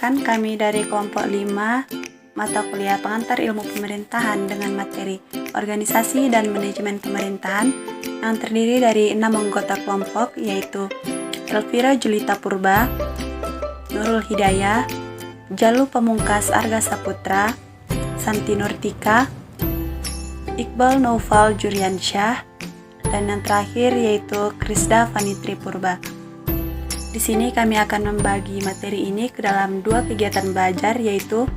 Perkenalkan, kami dari kelompok 5 mata kuliah pengantar ilmu pemerintahan dengan materi organisasi dan manajemen pemerintahan yang terdiri dari 6 anggota kelompok, yaitu Elvira Julita Purba, Nurul Hidayah, Jalu Pamungkas Arga Saputra, Santi Nurtika, Iqbal Naufal Juriansyah, dan yang terakhir yaitu Krisda Vanitri Purba. Di sini kami akan membagi materi ini ke dalam 2 kegiatan belajar, yaitu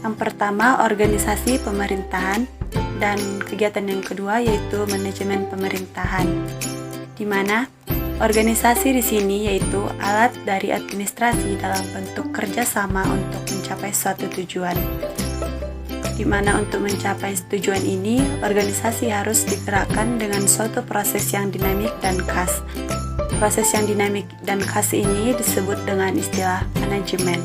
yang pertama organisasi pemerintahan dan kegiatan yang kedua yaitu manajemen pemerintahan. Di mana organisasi di sini yaitu alat dari administrasi dalam bentuk kerjasama untuk mencapai suatu tujuan. Di mana untuk mencapai tujuan ini, organisasi harus digerakkan dengan suatu proses yang dinamik dan khas. Proses yang dinamik dan khas ini disebut dengan istilah manajemen.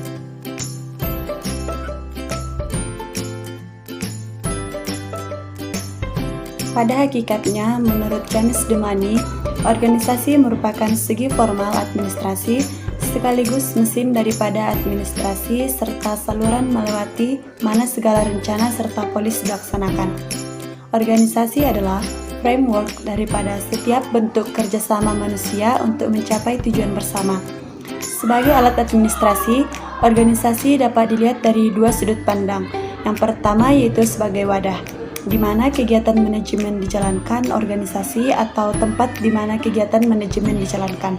Pada hakikatnya, menurut James Demani, organisasi merupakan segi formal administrasi sekaligus mesin daripada administrasi serta saluran melewati mana segala rencana serta polis dilaksanakan. Organisasi adalah framework daripada setiap bentuk kerjasama manusia untuk mencapai tujuan bersama. Sebagai alat administrasi, organisasi dapat dilihat dari 2 sudut pandang. Yang pertama yaitu sebagai wadah, di mana kegiatan manajemen dijalankan organisasi atau tempat di mana kegiatan manajemen dijalankan.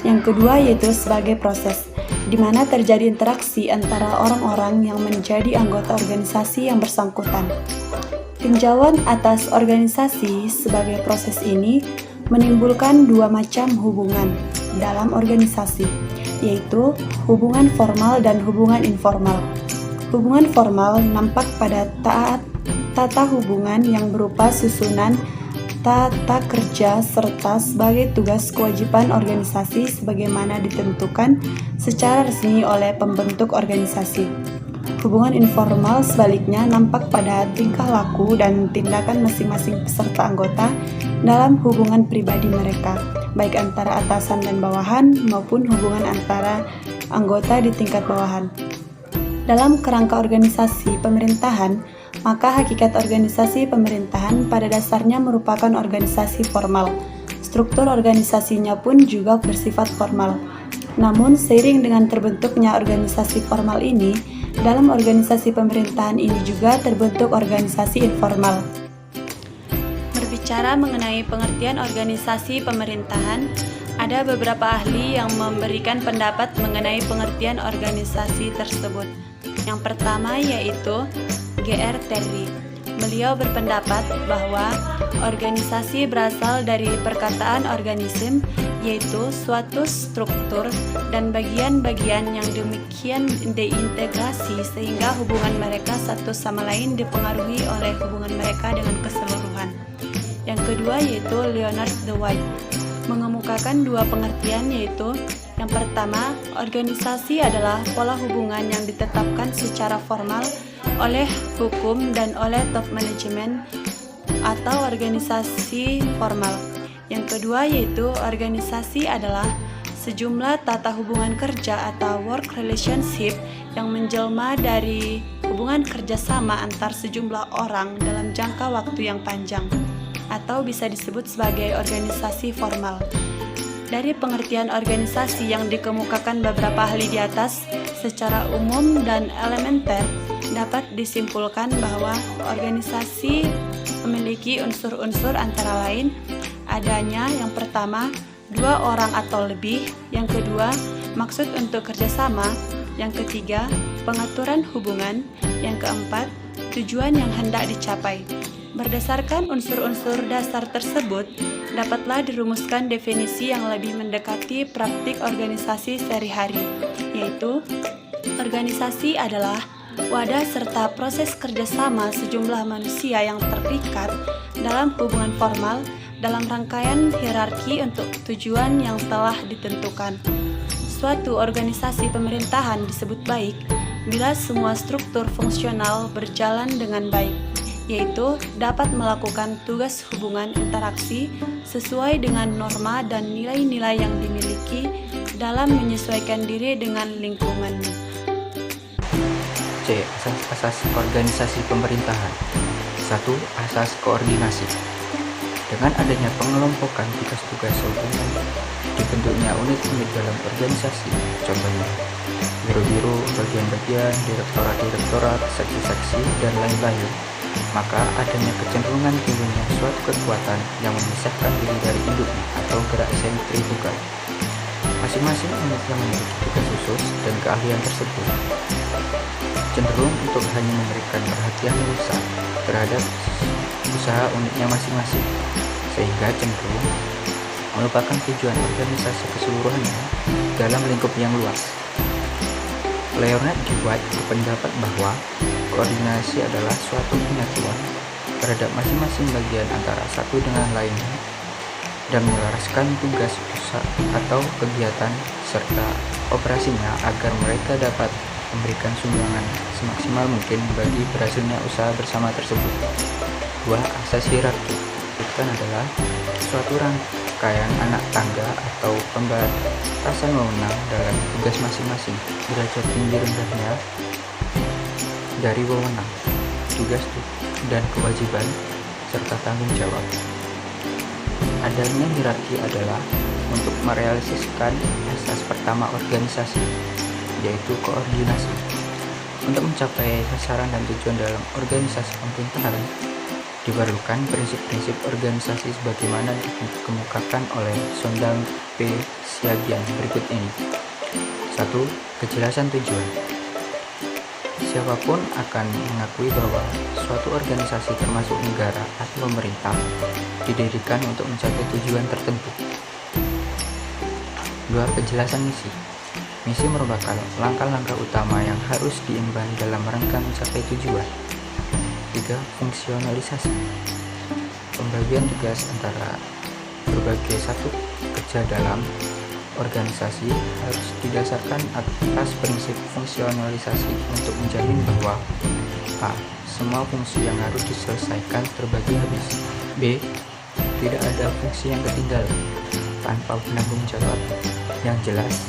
Yang kedua yaitu sebagai proses, di mana terjadi interaksi antara orang-orang yang menjadi anggota organisasi yang bersangkutan. Tinjauan atas organisasi sebagai proses ini menimbulkan 2 macam hubungan dalam organisasi, yaitu hubungan formal dan hubungan informal. Hubungan formal nampak pada tata hubungan yang berupa susunan tata kerja serta sebagai tugas kewajiban organisasi sebagaimana ditentukan secara resmi oleh pembentuk organisasi. Hubungan informal sebaliknya nampak pada tingkah laku dan tindakan masing-masing peserta anggota dalam hubungan pribadi mereka, baik antara atasan dan bawahan maupun hubungan antara anggota di tingkat bawahan. Dalam kerangka organisasi pemerintahan, maka hakikat organisasi pemerintahan pada dasarnya merupakan organisasi formal. Struktur organisasinya pun juga bersifat formal. Namun, seiring dengan terbentuknya organisasi formal ini, dalam organisasi pemerintahan ini juga terbentuk organisasi informal. Berbicara mengenai pengertian organisasi pemerintahan, ada beberapa ahli yang memberikan pendapat mengenai pengertian organisasi tersebut. Yang pertama yaitu G.R. Terry. Beliau berpendapat bahwa organisasi berasal dari perkataan organisme, yaitu suatu struktur dan bagian-bagian yang demikian diintegrasi sehingga hubungan mereka satu sama lain dipengaruhi oleh hubungan mereka dengan keseluruhan. Yang kedua yaitu Leonard Dwight, mengemukakan 2 pengertian, yaitu yang pertama, organisasi adalah pola hubungan yang ditetapkan secara formal oleh hukum dan oleh top management atau organisasi formal. Yang kedua yaitu organisasi adalah sejumlah tata hubungan kerja atau work relationship yang menjelma dari hubungan kerjasama antar sejumlah orang dalam jangka waktu yang panjang, atau bisa disebut sebagai organisasi formal. Dari pengertian organisasi yang dikemukakan beberapa ahli di atas, secara umum dan elementer dapat disimpulkan bahwa organisasi memiliki unsur-unsur antara lain adanya yang pertama 2 orang atau lebih, yang kedua maksud untuk kerjasama, yang ketiga pengaturan hubungan, yang keempat tujuan yang hendak dicapai. Berdasarkan unsur-unsur dasar tersebut, dapatlah dirumuskan definisi yang lebih mendekati praktik organisasi sehari-hari, yaitu organisasi adalah wadah serta proses kerjasama sejumlah manusia yang terikat dalam hubungan formal dalam rangkaian hierarki untuk tujuan yang telah ditentukan. Suatu organisasi pemerintahan disebut baik bila semua struktur fungsional berjalan dengan baik, yaitu dapat melakukan tugas hubungan interaksi sesuai dengan norma dan nilai-nilai yang dimiliki dalam menyesuaikan diri dengan lingkungannya. C. Asas organisasi pemerintahan. 1. Asas koordinasi. Dengan adanya pengelompokan tugas-tugas hubungan, dibentuknya unit-unit dalam organisasi, contohnya biro-biro, bagian-bagian, direktorat-direktorat, seksi-seksi, dan lain-lain, maka adanya kecenderungan timbulnya suatu kekuatan yang memisahkan diri dari induknya atau gerak sentrifugal. Masing-masing unit yang memiliki tugas khusus dan keahlian tersebut cenderung untuk hanya memberikan perhatian yang besar terhadap usaha unitnya masing-masing, sehingga cenderung melupakan tujuan organisasi keseluruhannya dalam lingkup yang luas. Leonard Dwight berpendapat bahwa koordinasi adalah suatu penyatuan terhadap masing-masing bagian antara satu dengan lainnya dan menyelaraskan tugas usaha atau kegiatan serta operasinya agar mereka dapat memberikan sumbangan semaksimal mungkin bagi berhasilnya usaha bersama tersebut. 2. Asas hierarki. Itu adalah suatu rangkaian anak tangga atau pembatasan wewenang dalam tugas masing-masing, derajat tinggi rendahnya dari wewenang, tugas dan kewajiban, serta tanggung jawab. Adanya hierarki adalah untuk merealisasikan asas pertama organisasi, yaitu koordinasi. Untuk mencapai sasaran dan tujuan dalam organisasi pemerintahan, diperlukan prinsip-prinsip organisasi sebagaimana dikemukakan oleh Sondang P. Siagian berikut ini. 1. Kejelasan tujuan. Siapapun akan mengakui bahwa suatu organisasi termasuk negara atau pemerintah didirikan untuk mencapai tujuan tertentu. 2. Kejelasan misi. Misi merupakan langkah-langkah utama yang harus diemban dalam rangka mencapai tujuan. 3. Fungsionalisasi. Pembagian tugas antara berbagai satu kerja dalam organisasi harus didasarkan atas prinsip fungsionalisasi untuk menjamin bahwa a. Semua fungsi yang harus diselesaikan terbagi habis. B. Tidak ada fungsi yang ketinggalan tanpa penanggung jawab yang jelas.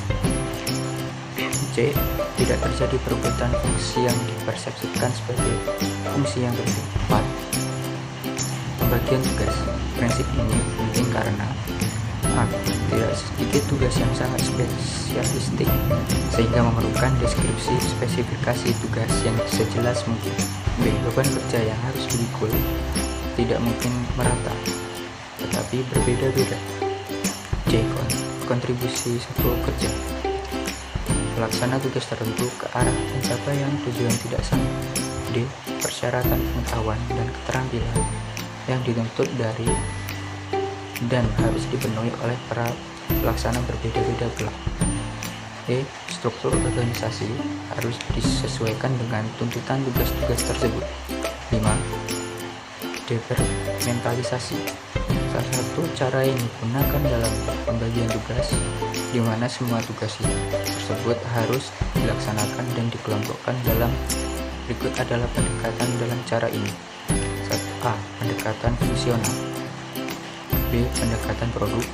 C. Tidak terjadi perebutan fungsi yang dipersepsikan sebagai fungsi yang penting. 4. Pembagian tugas. Prinsip ini penting karena a. Tidak sedikit tugas yang sangat spesialistik sehingga memerlukan deskripsi spesifikasi tugas yang sejelas mungkin. B. Beban kerja yang harus dipikul tidak mungkin merata, tetapi berbeda-beda. C. Kontribusi satu kerja. Pelaksana tugas tertentu ke arah pencapaian tujuan tidak sama. D. Persyaratan pengetahuan dan keterampilan yang dituntut dari dan harus dipenuhi oleh para pelaksana berbeda-beda pula. E. Struktur organisasi harus disesuaikan dengan tuntutan tugas-tugas tersebut. 5. Departementalisasi. Salah satu cara yang digunakan dalam pembagian tugas, di mana semua tugas tersebut harus dilaksanakan dan dikelompokkan dalam berikut adalah pendekatan dalam cara ini. 1. A. Pendekatan fungsional. B. Pendekatan produk.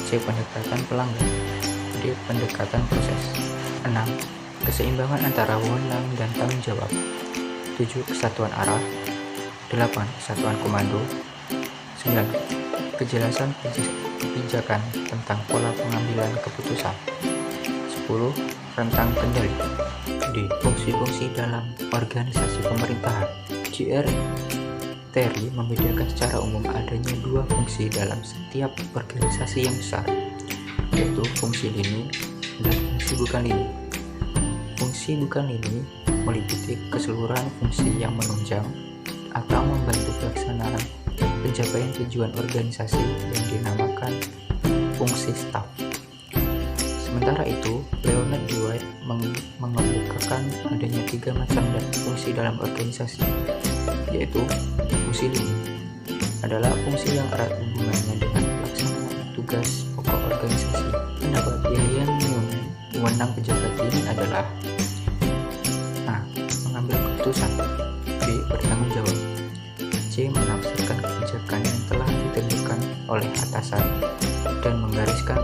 C. Pendekatan pelanggan. D. Pendekatan proses. 6. Keseimbangan antara wewenang dan tanggung jawab. 7. Kesatuan arah. 8. Kesatuan komando. 9. Kejelasan kebijakan tentang pola pengambilan keputusan. 10. Rentang kendali. D. Fungsi-fungsi dalam organisasi pemerintahan. J.R. Terry membedakan secara umum adanya dua fungsi dalam setiap organisasi yang besar, yaitu fungsi lini dan fungsi bukan lini. Fungsi bukan lini meliputi keseluruhan fungsi yang menunjang atau membantu pelaksanaan pencapaian tujuan organisasi yang dinamakan fungsi staf. Sementara itu, Leonard Dwight mengemukakan adanya 3 macam fungsi dalam organisasi, yaitu fungsi lini adalah fungsi yang erat hubungannya dengan pelaksanaan tugas pokok organisasi. Pendapat yang mewenang pejabat ini adalah A. Mengambil keputusan. B. Bertanggung jawab. C. Menafsirkan kebijakan yang telah ditentukan oleh atasan dan menggariskan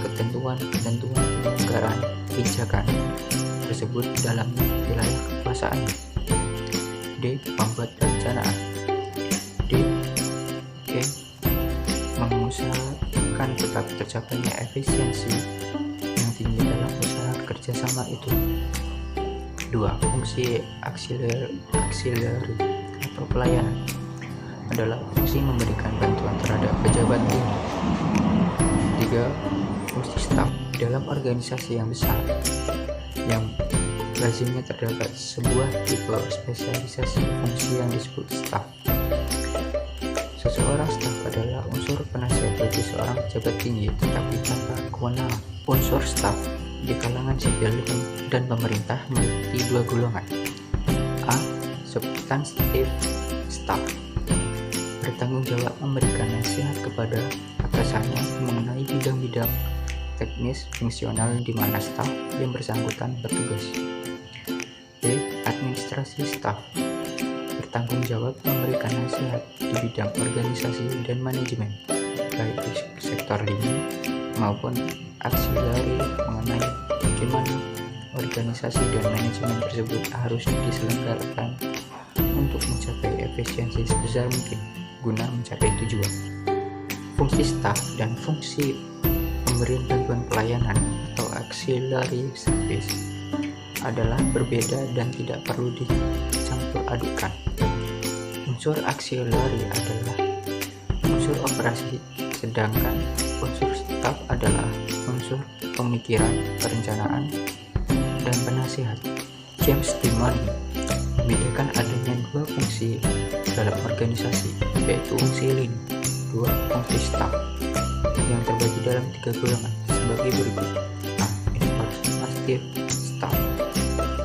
ketentuan penyelenggaraan kebijakan. tersebut dalam wilayah kekuasaannya. D. Membuat perencanaan. D. Mengusahakan tetap tercapainya efisiensi yang tinggi dalam usaha kerjasama itu. 2. Fungsi auxiliary atau pelayanan adalah fungsi memberikan bantuan terhadap pejabat tinggi. 3. Fungsi staf. Dalam organisasi yang besar yang lazimnya terdapat sebuah tipe spesialisasi fungsi yang disebut staf. Seseorang staf adalah unsur penasihat bagi seorang pejabat tinggi tetapi tanpa kewenangan. Unsur staf di kalangan sipil dan pemerintah memiliki dua golongan. A. Substantive staff, bertanggung jawab memberikan nasihat kepada atasannya mengenai bidang-bidang teknis fungsional di mana staf yang bersangkutan bertugas. B. Administrasi staff, bertanggung jawab memberikan nasihat di bidang organisasi dan manajemen, baik di sektor lini maupun auxiliary mengenai bagaimana organisasi dan manajemen tersebut harus diselenggarakan untuk mencapai efisiensi sebesar mungkin guna mencapai tujuan. Fungsi staf dan fungsi pemberian bantuan pelayanan atau auxiliary service adalah berbeda dan tidak perlu dicampur adukan. Unsur auxiliary adalah unsur operasi, sedangkan unsur staf adalah unsur pemikiran, perencanaan, dan penasihat. James Dimoni membedakan adanya dua fungsi dalam organisasi, yaitu fungsi lini, dua fungsi staf, yang terbagi dalam tiga golongan sebagai berikut. A. Informative staff,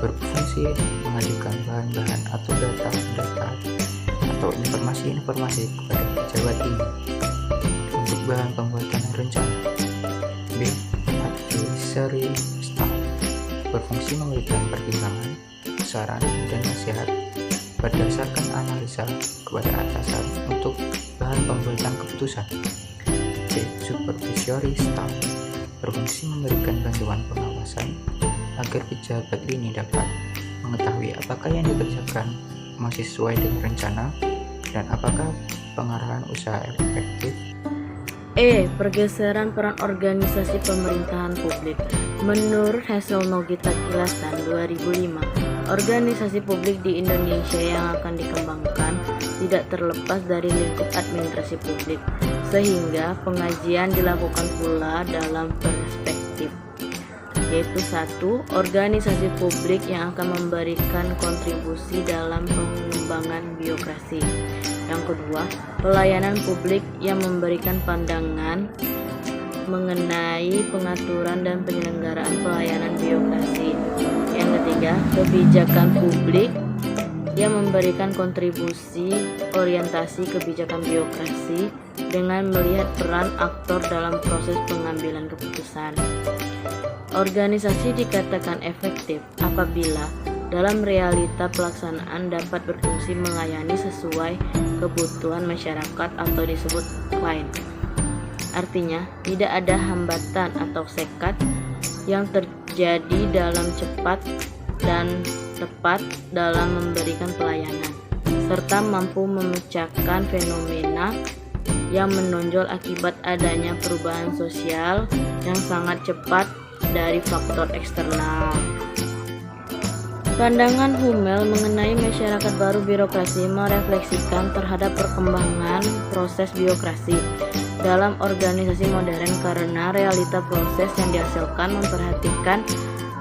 berfungsi mengajukan bahan-bahan atau data atau informasi-informasi kepada pejabat tinggi untuk bahan pembuatan rencana. B. Advisory staff, berfungsi memberikan pertimbangan, saran, dan nasihat berdasarkan analisa kepada atasan untuk bahan pembuatan keputusan. C. Supervisory staff, berfungsi memberikan bantuan pengawasan agar pejabat ini dapat mengetahui apakah yang dikerjakan masih sesuai dengan rencana dan apakah pengarahan usaha efektif. E. Pergeseran peran organisasi pemerintahan publik. Menurut hasil Nogita Kilasan 2005, organisasi publik di Indonesia yang akan dikembangkan tidak terlepas dari lingkup administrasi publik, sehingga pengajian dilakukan pula dalam perspektif, yaitu 1. Organisasi publik yang akan memberikan kontribusi dalam pengembangan birokrasi. Yang kedua, pelayanan publik yang memberikan pandangan mengenai pengaturan dan penyelenggaraan pelayanan birokrasi. Yang ketiga, kebijakan publik yang memberikan kontribusi orientasi kebijakan birokrasi dengan melihat peran aktor dalam proses pengambilan keputusan. Organisasi dikatakan efektif apabila dalam realita pelaksanaan dapat berfungsi melayani sesuai kebutuhan masyarakat atau disebut client. Artinya, tidak ada hambatan atau sekat yang terjadi dalam cepat dan tepat dalam memberikan pelayanan, serta mampu memecahkan fenomena yang menonjol akibat adanya perubahan sosial yang sangat cepat dari faktor eksternal. Pandangan Hummel mengenai masyarakat baru birokrasi merefleksikan terhadap perkembangan proses birokrasi dalam organisasi modern karena realita proses yang dihasilkan memperhatikan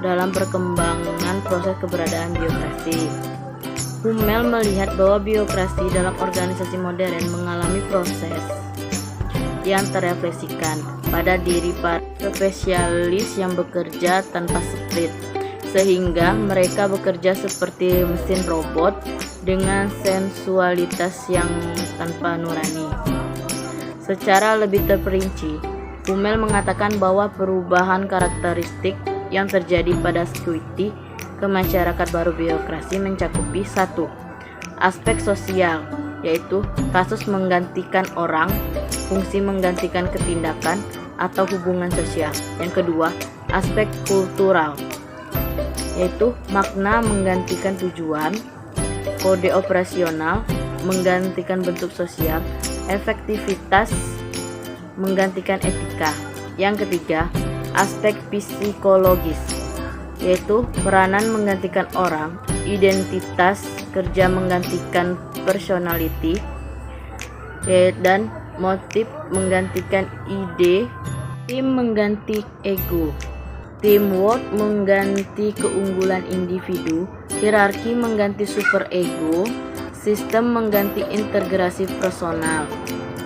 dalam perkembangan proses keberadaan birokrasi. Hummel melihat bahwa birokrasi dalam organisasi modern mengalami proses yang terefleksikan pada diri para spesialis yang bekerja tanpa split, sehingga mereka bekerja seperti mesin robot dengan sensualitas yang tanpa nurani. Secara lebih terperinci, Hummel mengatakan bahwa perubahan karakteristik yang terjadi pada security ke masyarakat baru birokrasi mencakupi 1. Aspek sosial, yaitu kasus menggantikan orang, fungsi menggantikan ketindakan atau hubungan sosial. Yang kedua, aspek kultural, yaitu makna menggantikan tujuan, kode operasional menggantikan bentuk sosial, efektivitas menggantikan etika. Yang ketiga, aspek psikologis, yaitu peranan menggantikan orang, identitas kerja menggantikan personality, dan motif menggantikan ide, tim mengganti ego, teamwork mengganti keunggulan individu, hierarki mengganti superego, sistem mengganti integrasi personal.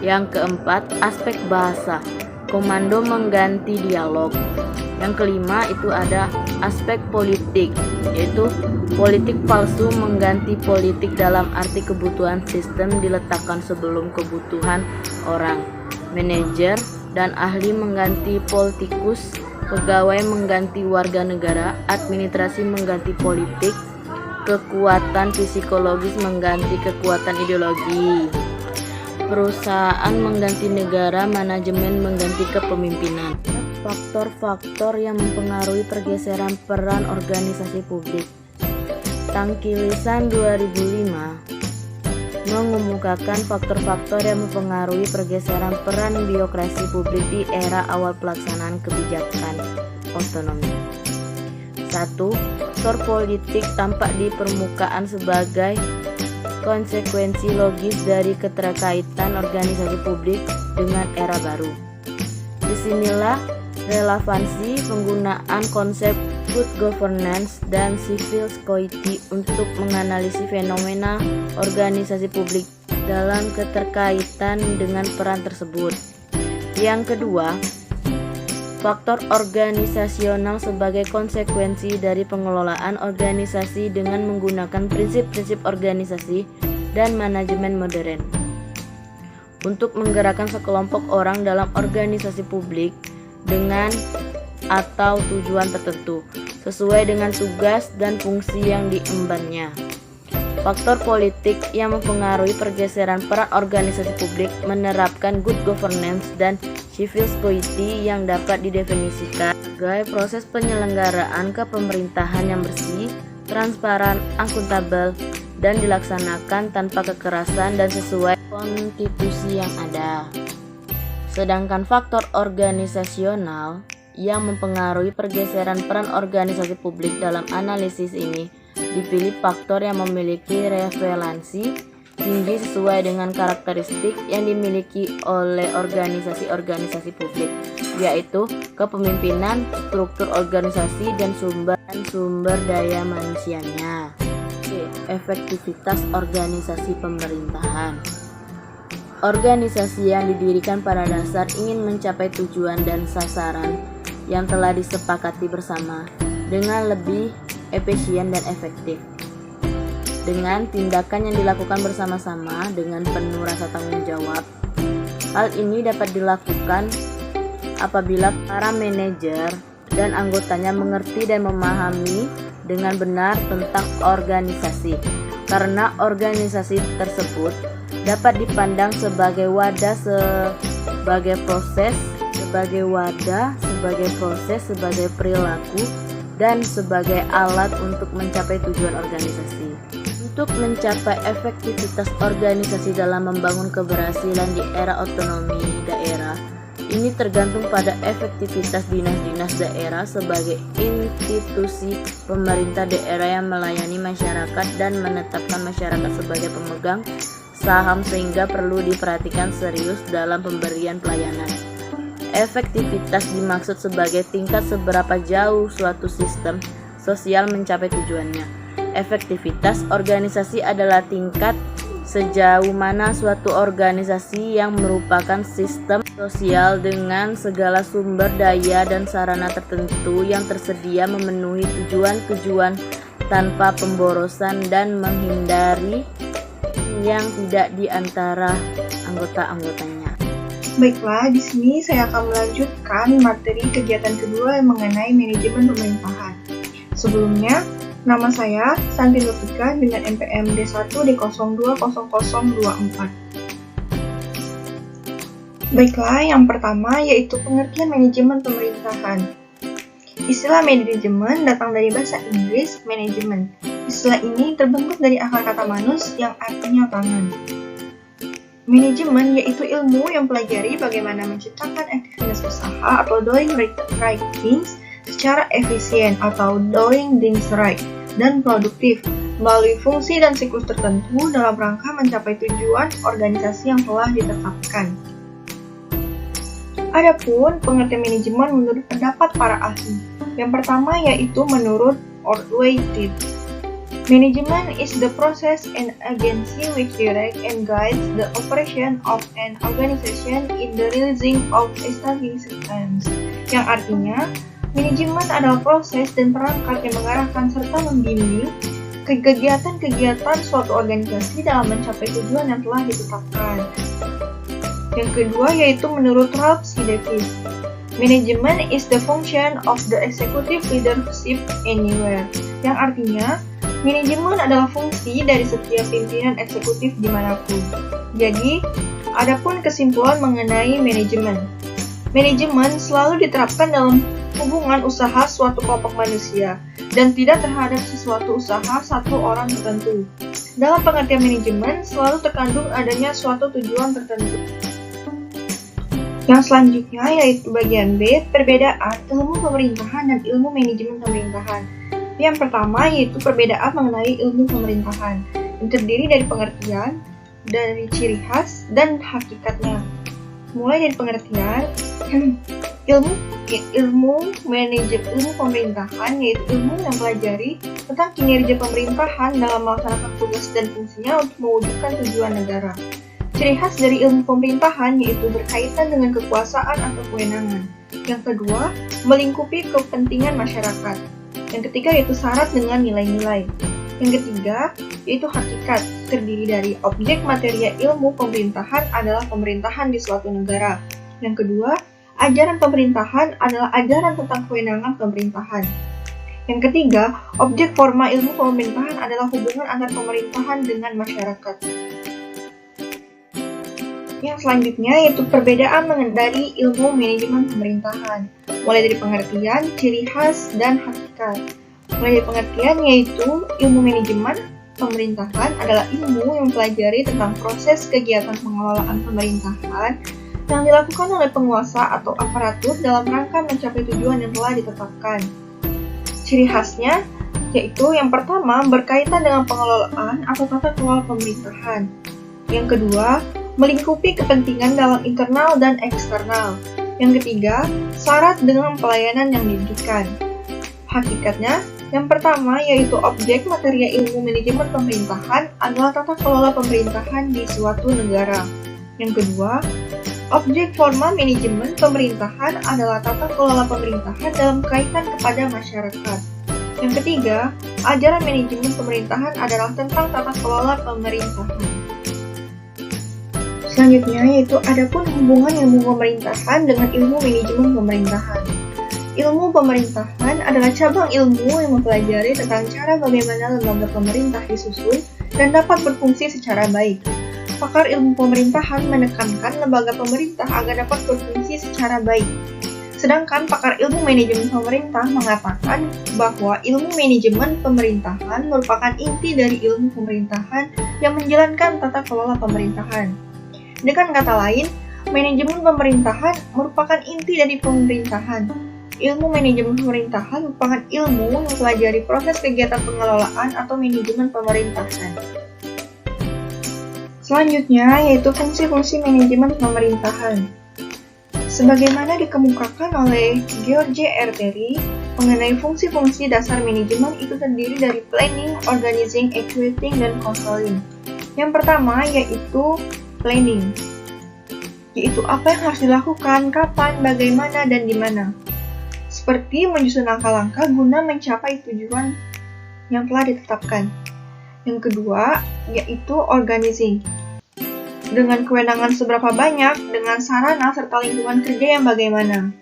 Yang keempat, aspek bahasa, komando mengganti dialog. Yang kelima itu ada aspek politik, yaitu politik palsu mengganti politik dalam arti kebutuhan sistem diletakkan sebelum kebutuhan orang. Manajer dan ahli mengganti politikus, pegawai mengganti warga negara, administrasi mengganti politik, kekuatan psikologis mengganti kekuatan ideologi, perusahaan mengganti negara, manajemen mengganti kepemimpinan. Faktor-faktor yang mempengaruhi pergeseran peran organisasi publik. Tangkilisan 2005 mengemukakan faktor-faktor yang mempengaruhi pergeseran peran birokrasi publik di era awal pelaksanaan kebijakan otonomi. 1. Faktor politik tampak di permukaan sebagai konsekuensi logis dari keterkaitan organisasi publik dengan era baru. Disinilah relevansi penggunaan konsep good governance dan civil society untuk menganalisis fenomena organisasi publik dalam keterkaitan dengan peran tersebut. Yang kedua, faktor organisasional sebagai konsekuensi dari pengelolaan organisasi dengan menggunakan prinsip-prinsip organisasi dan manajemen modern. Untuk menggerakkan sekelompok orang dalam organisasi publik dengan atau tujuan tertentu sesuai dengan tugas dan fungsi yang diembannya. Faktor politik yang mempengaruhi pergeseran peran organisasi publik menerapkan good governance dan civil society yang dapat didefinisikan sebagai proses penyelenggaraan kepemerintahan yang bersih, transparan, akuntabel, dan dilaksanakan tanpa kekerasan dan sesuai konstitusi yang ada. Sedangkan faktor organisasional yang mempengaruhi pergeseran peran organisasi publik dalam analisis ini dipilih faktor yang memiliki relevansi tinggi sesuai dengan karakteristik yang dimiliki oleh organisasi-organisasi publik, yaitu kepemimpinan, struktur organisasi, dan sumber daya manusianya. Efektivitas organisasi pemerintahan. Organisasi yang didirikan pada dasar ingin mencapai tujuan dan sasaran yang telah disepakati bersama dengan lebih efisien dan efektif. Dengan tindakan yang dilakukan bersama-sama dengan penuh rasa tanggung jawab. Hal ini dapat dilakukan apabila para manajer dan anggotanya mengerti dan memahami dengan benar tentang organisasi, karena organisasi tersebut dapat dipandang sebagai wadah, sebagai proses, sebagai perilaku, dan sebagai alat untuk mencapai tujuan organisasi. Untuk mencapai efektivitas organisasi dalam membangun keberhasilan di era otonomi daerah, ini tergantung pada efektivitas dinas-dinas daerah sebagai institusi pemerintah daerah yang melayani masyarakat dan menetapkan masyarakat sebagai pemegang saham, sehingga perlu diperhatikan serius dalam pemberian pelayanan. Efektivitas dimaksud sebagai tingkat seberapa jauh suatu sistem sosial mencapai tujuannya. Efektivitas organisasi adalah tingkat sejauh mana suatu organisasi yang merupakan sistem sosial dengan segala sumber daya dan sarana tertentu yang tersedia memenuhi tujuan-tujuan tanpa pemborosan dan menghindari yang tidak di antara anggota-anggotanya. Baiklah, di sini saya akan melanjutkan materi kegiatan kedua yang mengenai manajemen pemerintahan. Sebelumnya, nama saya Santi Lufika dengan NPM D1 D020024. Baiklah, yang pertama yaitu pengertian manajemen pemerintahan. Istilah manajemen datang dari bahasa Inggris management. Istilah ini terbentuk dari akar kata manus yang artinya tangan. Manajemen yaitu ilmu yang pelajari bagaimana menciptakan aktivitas usaha atau doing right things secara efisien atau doing things right dan produktif melalui fungsi dan siklus tertentu dalam rangka mencapai tujuan organisasi yang telah ditetapkan. Adapun pengertian manajemen menurut pendapat para ahli. Yang pertama yaitu menurut Ortweighted. Management is the process and agency which direct and guides the operation of an organization in the realizing of established aims. Yang artinya, manajemen adalah proses dan perangkat yang mengarahkan serta membimbing kegiatan-kegiatan suatu organisasi dalam mencapai tujuan yang telah ditetapkan. Yang kedua yaitu menurut Ralph C. Davis. Management is the function of the executive leadership anywhere. Yang artinya, manajemen adalah fungsi dari setiap pimpinan eksekutif dimanapun. Jadi, adapun kesimpulan mengenai manajemen. Manajemen selalu diterapkan dalam hubungan usaha suatu kelompok manusia dan tidak terhadap sesuatu usaha satu orang tertentu. Dalam pengertian manajemen selalu terkandung adanya suatu tujuan tertentu. Yang selanjutnya yaitu bagian B, perbedaan ilmu pemerintahan dan ilmu manajemen pemerintahan. Yang pertama yaitu perbedaan mengenai ilmu pemerintahan, yang terdiri dari pengertian, dari ciri khas, dan hakikatnya. Mulai dari pengertian, ilmu pemerintahan yaitu ilmu yang pelajari tentang kinerja pemerintahan dalam melaksanakan tugas dan fungsinya untuk mewujudkan tujuan negara. Ciri khas dari ilmu pemerintahan yaitu berkaitan dengan kekuasaan atau kewenangan. Yang kedua, melingkupi kepentingan masyarakat. Yang ketiga yaitu syarat dengan nilai-nilai. Yang ketiga yaitu hakikat, terdiri dari objek materia ilmu pemerintahan adalah pemerintahan di suatu negara. Yang kedua, ajaran pemerintahan adalah ajaran tentang kewenangan pemerintahan. Yang ketiga, objek forma ilmu pemerintahan adalah hubungan antar pemerintahan dengan masyarakat. Yang selanjutnya yaitu perbedaan dari ilmu manajemen pemerintahan, mulai dari pengertian, ciri khas, dan hakikat. Mulai dari pengertian yaitu ilmu manajemen pemerintahan adalah ilmu yang mempelajari tentang proses kegiatan pengelolaan pemerintahan yang dilakukan oleh penguasa atau aparatur dalam rangka mencapai tujuan yang telah ditetapkan. Ciri khasnya yaitu yang pertama berkaitan dengan pengelolaan atau tata kelola pemerintahan. Yang kedua, melingkupi kepentingan dalam internal dan eksternal. Yang ketiga, syarat dengan pelayanan yang diberikan. Hakikatnya, yang pertama yaitu objek materia ilmu manajemen pemerintahan adalah tata kelola pemerintahan di suatu negara. Yang kedua, objek forma manajemen pemerintahan adalah tata kelola pemerintahan dalam kaitan kepada masyarakat. Yang ketiga, ajaran manajemen pemerintahan adalah tentang tata kelola pemerintahan. Selanjutnya yaitu adapun hubungan ilmu pemerintahan dengan ilmu manajemen pemerintahan. Ilmu pemerintahan adalah cabang ilmu yang mempelajari tentang cara bagaimana lembaga pemerintah disusun dan dapat berfungsi secara baik. Pakar ilmu pemerintahan menekankan lembaga pemerintah agar dapat berfungsi secara baik. Sedangkan pakar ilmu manajemen pemerintah mengatakan bahwa ilmu manajemen pemerintahan merupakan inti dari ilmu pemerintahan yang menjalankan tata kelola pemerintahan. Dengan kata lain, manajemen pemerintahan merupakan inti dari pemerintahan. Ilmu manajemen pemerintahan merupakan ilmu yang mempelajari proses kegiatan pengelolaan atau manajemen pemerintahan. Selanjutnya yaitu fungsi-fungsi manajemen pemerintahan. Sebagaimana dikemukakan oleh George R. Terry, mengenai fungsi-fungsi dasar manajemen itu terdiri dari planning, organizing, executing, dan controlling. Yang pertama yaitu planning, yaitu apa yang harus dilakukan, kapan, bagaimana, dan di mana. Seperti menyusun langkah-langkah guna mencapai tujuan yang telah ditetapkan. Yang kedua, yaitu organizing. Dengan kewenangan seberapa banyak, dengan sarana serta lingkungan kerja yang bagaimana.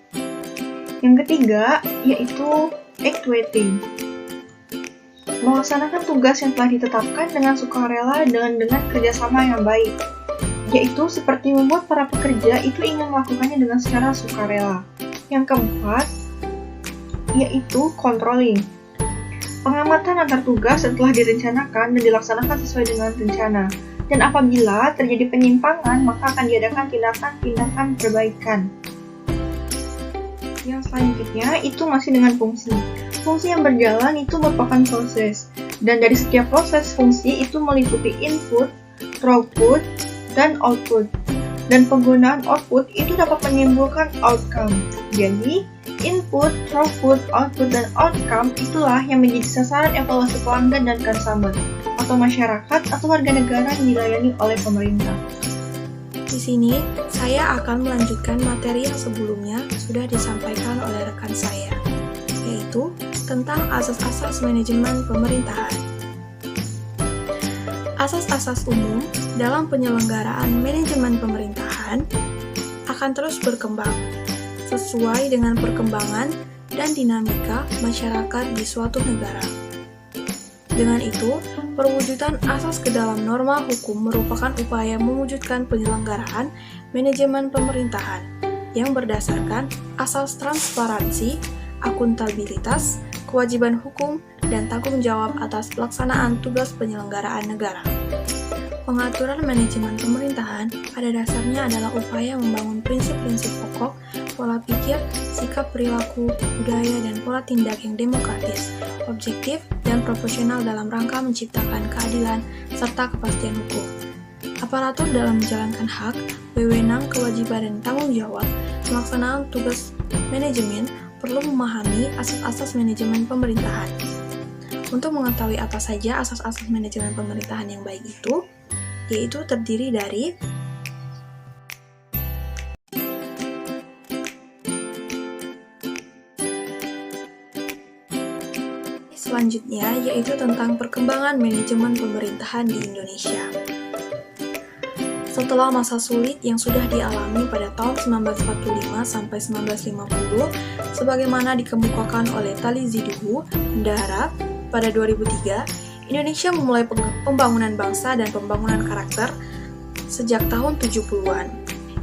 Yang ketiga, yaitu executing. Melaksanakan tugas yang telah ditetapkan dengan sukarela dan dengan kerjasama yang baik. Yaitu seperti membuat para pekerja itu ingin melakukannya dengan secara sukarela. Yang keempat, yaitu controlling. Pengamatan antar tugas setelah direncanakan dan dilaksanakan sesuai dengan rencana. Dan apabila terjadi penyimpangan, maka akan diadakan tindakan-tindakan perbaikan. Yang selanjutnya itu masih dengan fungsi. Fungsi yang berjalan itu merupakan proses. Dan dari setiap proses fungsi itu meliputi input, throughput, dan output. Dan penggunaan output itu dapat menimbulkan outcome. Jadi, input, throughput, output, dan outcome itulah yang menjadi sasaran evaluasi pelanggan dan consumer, atau masyarakat atau warga negara yang dilayani oleh pemerintah. Di sini, saya akan melanjutkan materi yang sebelumnya sudah disampaikan oleh rekan saya, yaitu tentang asas-asas manajemen pemerintahan. Asas-asas umum dalam penyelenggaraan manajemen pemerintahan akan terus berkembang sesuai dengan perkembangan dan dinamika masyarakat di suatu negara. Dengan itu, perwujudan asas ke dalam norma hukum merupakan upaya mewujudkan penyelenggaraan manajemen pemerintahan yang berdasarkan asas transparansi, akuntabilitas, kewajiban hukum, dan tanggung jawab atas pelaksanaan tugas penyelenggaraan negara. Pengaturan manajemen pemerintahan pada dasarnya adalah upaya membangun prinsip-prinsip pokok, pola pikir, sikap perilaku, budaya, dan pola tindak yang demokratis, objektif, dan proporsional dalam rangka menciptakan keadilan serta kepastian hukum. Aparatur dalam menjalankan hak, wewenang, kewajiban, dan tanggung jawab pelaksanaan tugas manajemen perlu memahami asas-asas manajemen pemerintahan. Untuk mengetahui apa saja asas-asas manajemen pemerintahan yang baik itu, yaitu terdiri dari selanjutnya, yaitu tentang perkembangan manajemen pemerintahan di Indonesia. Setelah masa sulit yang sudah dialami pada tahun 1945 sampai 1950, sebagaimana dikemukakan oleh Tali Ziduhu, Ndara, pada 2003, Indonesia memulai pembangunan bangsa dan pembangunan karakter sejak tahun 70-an.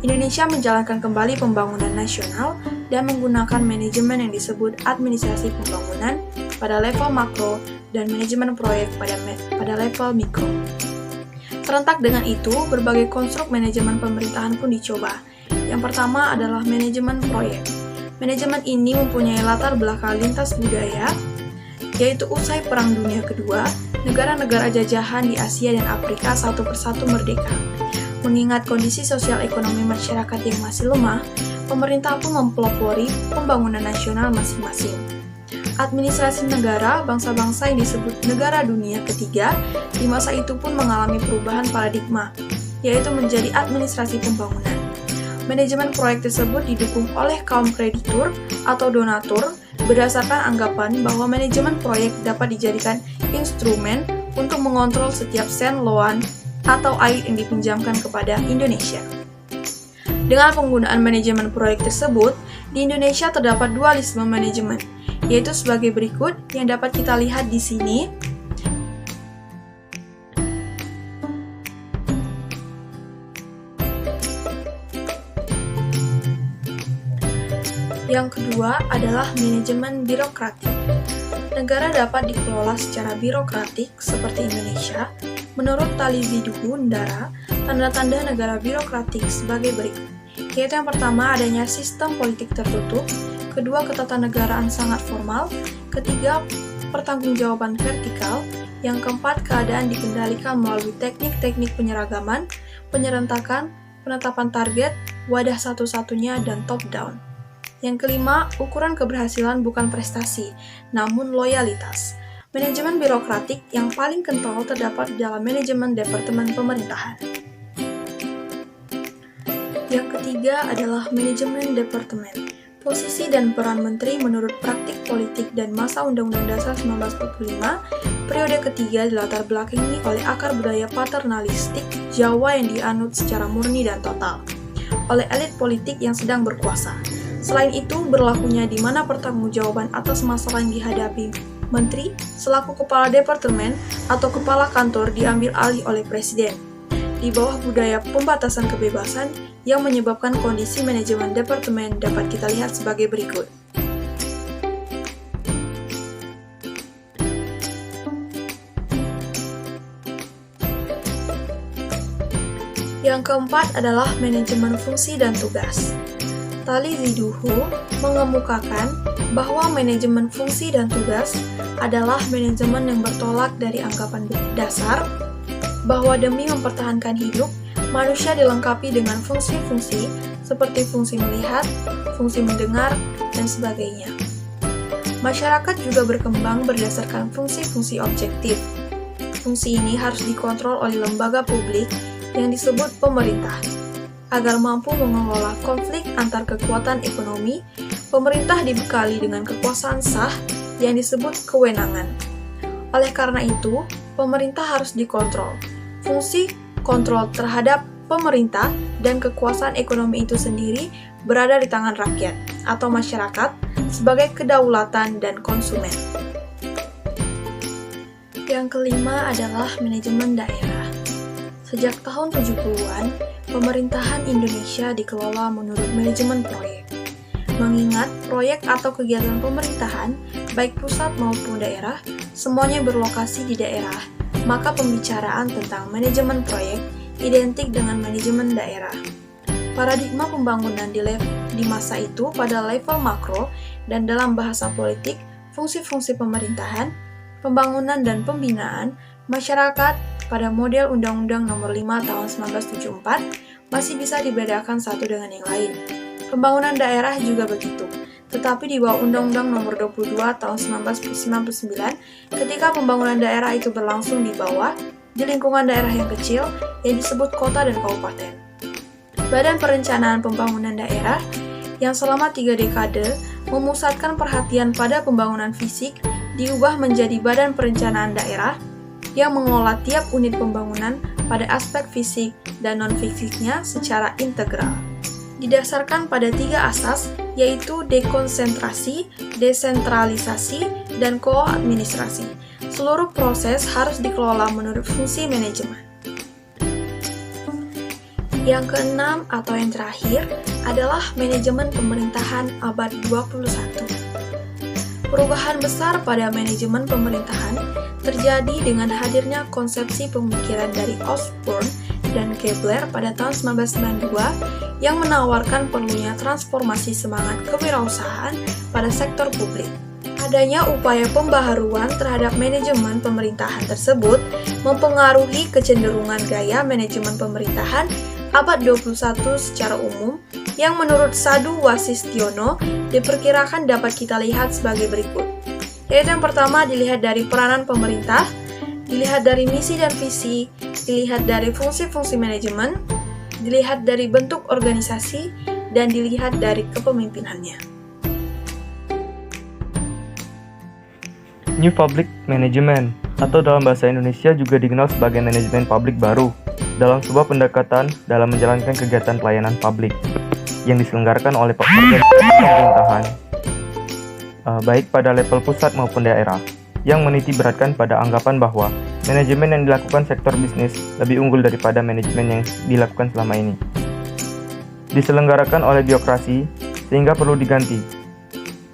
Indonesia menjalankan kembali pembangunan nasional dan menggunakan manajemen yang disebut administrasi pembangunan pada level makro dan manajemen proyek pada level mikro. Serentak dengan itu, berbagai konstruk manajemen pemerintahan pun dicoba. Yang pertama adalah manajemen proyek. Manajemen ini mempunyai latar belakang lintas budaya, yaitu usai Perang Dunia Kedua, negara-negara jajahan di Asia dan Afrika satu persatu merdeka. Mengingat kondisi sosial ekonomi masyarakat yang masih lemah, pemerintah pun mempelopori pembangunan nasional masing-masing. Administrasi negara bangsa-bangsa yang disebut negara dunia ketiga di masa itu pun mengalami perubahan paradigma, yaitu menjadi administrasi pembangunan. Manajemen proyek tersebut didukung oleh kaum kreditur atau donatur berdasarkan anggapan bahwa manajemen proyek dapat dijadikan instrumen untuk mengontrol setiap sen loan atau air yang dipinjamkan kepada Indonesia. Dengan penggunaan manajemen proyek tersebut, di Indonesia terdapat dualisme manajemen, yaitu sebagai berikut yang dapat kita lihat di sini. Yang kedua adalah manajemen birokratik. Negara dapat dikelola secara birokratik seperti Indonesia. Menurut Tali Ziduhu, Ndara, tanda-tanda negara birokratik sebagai berikut, yaitu yang pertama adanya sistem politik tertutup, kedua ketatanegaraan sangat formal, ketiga pertanggungjawaban vertikal, yang keempat keadaan dikendalikan melalui teknik-teknik penyeragaman, penyerentakan, penetapan target, wadah satu-satunya, dan top-down. Yang kelima, ukuran keberhasilan bukan prestasi, namun loyalitas. Manajemen birokratik yang paling kental terdapat di dalam manajemen departemen pemerintahan. Yang ketiga adalah manajemen departemen. Posisi dan peran menteri menurut praktik politik dan masa Undang-Undang Dasar 1945, periode ketiga dilatar belakangi oleh akar budaya paternalistik Jawa yang dianut secara murni dan total oleh elit politik yang sedang berkuasa. Selain itu, berlakunya di mana pertanggungjawaban atas masalah yang dihadapi menteri selaku kepala departemen atau kepala kantor diambil alih oleh presiden, di bawah budaya pembatasan kebebasan yang menyebabkan kondisi manajemen departemen dapat kita lihat sebagai berikut. Yang keempat adalah manajemen fungsi dan tugas. Tali Ziduhu mengemukakan bahwa manajemen fungsi dan tugas adalah manajemen yang bertolak dari anggapan dasar bahwa demi mempertahankan hidup, manusia dilengkapi dengan fungsi-fungsi seperti fungsi melihat, fungsi mendengar, dan sebagainya. Masyarakat juga berkembang berdasarkan fungsi-fungsi objektif. Fungsi ini harus dikontrol oleh lembaga publik yang disebut pemerintah. Agar mampu mengelola konflik antar kekuatan ekonomi, pemerintah dibekali dengan kekuasaan sah yang disebut kewenangan. Oleh karena itu, pemerintah harus dikontrol. Fungsi kontrol terhadap pemerintah dan kekuasaan ekonomi itu sendiri berada di tangan rakyat atau masyarakat sebagai kedaulatan dan konsumen. Yang kelima adalah manajemen daerah. Sejak tahun 70-an, pemerintahan Indonesia dikelola menurut manajemen proyek. Mengingat proyek atau kegiatan pemerintahan, baik pusat maupun daerah, semuanya berlokasi di daerah, maka pembicaraan tentang manajemen proyek identik dengan manajemen daerah. Paradigma pembangunan di masa itu pada level makro dan dalam bahasa politik, fungsi-fungsi pemerintahan, pembangunan dan pembinaan, masyarakat pada model Undang-Undang Nomor 5 Tahun 1974 masih bisa dibedakan satu dengan yang lain. Pembangunan daerah juga begitu. Tetapi di bawah Undang-Undang Nomor 22 Tahun 1999, ketika pembangunan daerah itu berlangsung di bawah, di lingkungan daerah yang kecil yang disebut kota dan kabupaten. Badan Perencanaan Pembangunan Daerah yang selama 3 dekade memusatkan perhatian pada pembangunan fisik diubah menjadi Badan Perencanaan Daerah yang mengelola tiap unit pembangunan pada aspek fisik dan non-fisiknya secara integral. Didasarkan pada 3 asas, yaitu dekonsentrasi, desentralisasi, dan koadministrasi. Seluruh proses harus dikelola menurut fungsi manajemen. Yang keenam atau yang terakhir adalah manajemen pemerintahan abad 21. Perubahan besar pada manajemen pemerintahan terjadi dengan hadirnya konsepsi pemikiran dari Osborne dan Gebler pada tahun 1992 yang menawarkan perlunya transformasi semangat kewirausahaan pada sektor publik. Adanya upaya pembaharuan terhadap manajemen pemerintahan tersebut mempengaruhi kecenderungan gaya manajemen pemerintahan abad 21 secara umum yang menurut Sadu Wasistiono diperkirakan dapat kita lihat sebagai berikut. Yaitu yang pertama dilihat dari peranan pemerintah, dilihat dari misi dan visi, dilihat dari fungsi-fungsi manajemen, dilihat dari bentuk organisasi, dan dilihat dari kepemimpinannya. New Public Management, atau dalam bahasa Indonesia juga dikenal sebagai manajemen publik baru, dalam sebuah pendekatan dalam menjalankan kegiatan pelayanan publik yang diselenggarakan oleh pemerintahan, baik pada level pusat maupun daerah, yang menitik beratkan pada anggapan bahwa manajemen yang dilakukan sektor bisnis lebih unggul daripada manajemen yang dilakukan selama ini. Diselenggarakan oleh birokrasi, sehingga perlu diganti.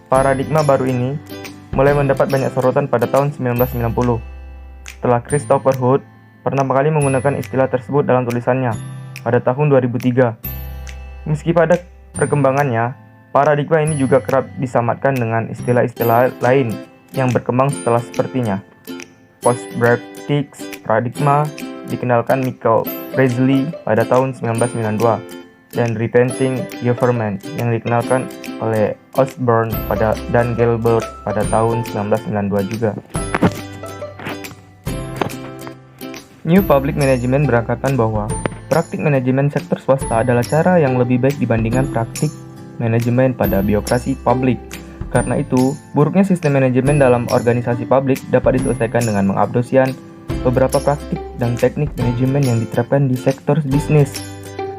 Paradigma baru ini mulai mendapat banyak sorotan pada tahun 1990, setelah Christopher Hood pertama kali menggunakan istilah tersebut dalam tulisannya pada tahun 2003. Meski pada perkembangannya, paradigma ini juga kerap disamatkan dengan istilah-istilah lain yang berkembang setelah sepertinya. Post-Brexit paradigma dikenalkan Michael Risley pada tahun 1992 dan Repenting Government yang dikenalkan oleh Osborne dan Gilbert pada tahun 1992 juga. New Public Management beranggapan bahwa praktik manajemen sektor swasta adalah cara yang lebih baik dibandingkan praktik manajemen pada birokrasi publik. Karena itu, buruknya sistem manajemen dalam organisasi publik dapat diselesaikan dengan mengadopsian beberapa praktik dan teknik manajemen yang diterapkan di sektor bisnis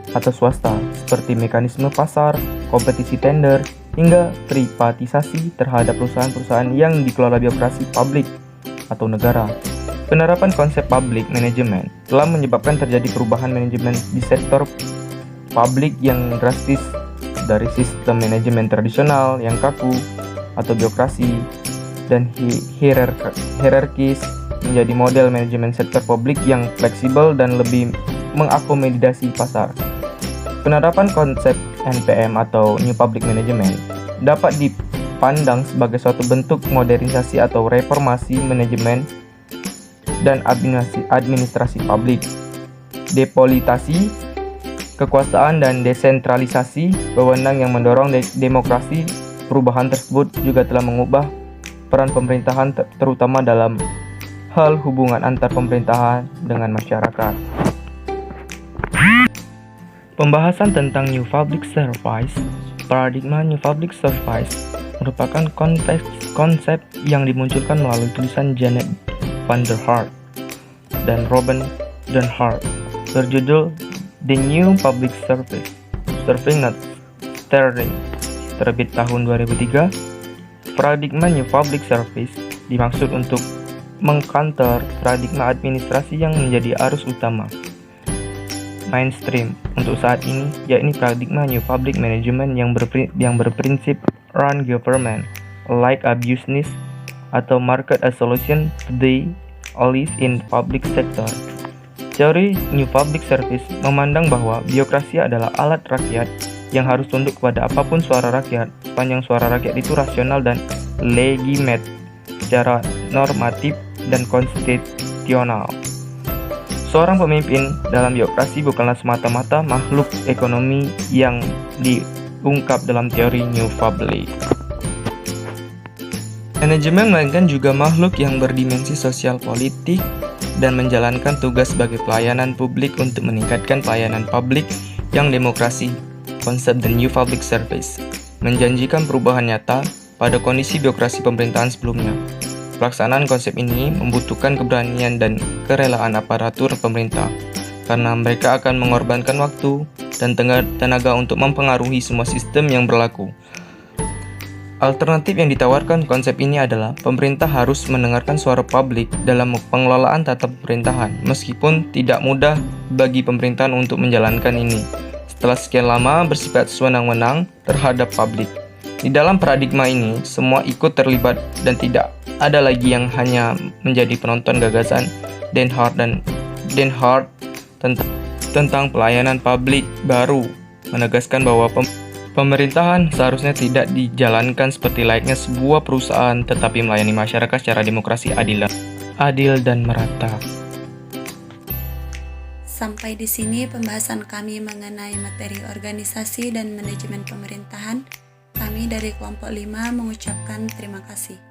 atau swasta, seperti mekanisme pasar, kompetisi tender, hingga privatisasi terhadap perusahaan-perusahaan yang dikelola birokrasi publik atau negara. Penerapan konsep public management telah menyebabkan terjadi perubahan manajemen di sektor publik yang drastis dari sistem manajemen tradisional yang kaku atau birokrasi dan hierarkis menjadi model manajemen sektor publik yang fleksibel dan lebih mengakomodasi pasar. Penerapan konsep NPM atau New Public Management dapat dipandang sebagai suatu bentuk modernisasi atau reformasi manajemen dan administrasi publik, depolitisasi kekuasaan dan desentralisasi wewenang yang mendorong demokrasi. Perubahan tersebut juga telah mengubah peran pemerintahan terutama dalam hal hubungan antar pemerintahan dengan masyarakat. Pembahasan tentang New Public Service. Paradigma New Public Service merupakan konsep yang dimunculkan melalui tulisan Janet van der Hart dan Robin den Hart berjudul The New Public Service, Serving Not Steering, terbit tahun 2003. Paradigma New Public Service dimaksud untuk mengcounter paradigma administrasi yang menjadi arus utama mainstream untuk saat ini, yakni paradigma New Public Management yang berprinsip run government like a business atau market a solution today, at least in public sector. Teori New Public Service memandang bahwa birokrasi adalah alat rakyat yang harus tunduk kepada apapun suara rakyat, sepanjang suara rakyat itu rasional dan legitimate secara normatif dan konstitusional. Seorang pemimpin dalam birokrasi bukanlah semata-mata makhluk ekonomi yang diungkap dalam teori New Public. Manajemen melainkan juga makhluk yang berdimensi sosial politik dan menjalankan tugas sebagai pelayanan publik untuk meningkatkan pelayanan publik yang demokrasi. Konsep The New Public Service menjanjikan perubahan nyata pada kondisi birokrasi pemerintahan sebelumnya. Pelaksanaan konsep ini membutuhkan keberanian dan kerelaan aparatur pemerintah, karena mereka akan mengorbankan waktu dan tenaga untuk mempengaruhi semua sistem yang berlaku. Alternatif yang ditawarkan konsep ini adalah pemerintah harus mendengarkan suara publik dalam pengelolaan tata pemerintahan, meskipun tidak mudah bagi pemerintahan untuk menjalankan ini setelah sekian lama bersifat sewenang-wenang terhadap publik. Di dalam paradigma ini, semua ikut terlibat dan tidak ada lagi yang hanya menjadi penonton. Gagasan den Hart tentang pelayanan publik baru menegaskan bahwa pemerintahan seharusnya tidak dijalankan seperti layaknya sebuah perusahaan, tetapi melayani masyarakat secara demokrasi adil dan merata. Sampai di sini pembahasan kami mengenai materi organisasi dan manajemen pemerintahan. Kami dari kelompok 5 mengucapkan terima kasih.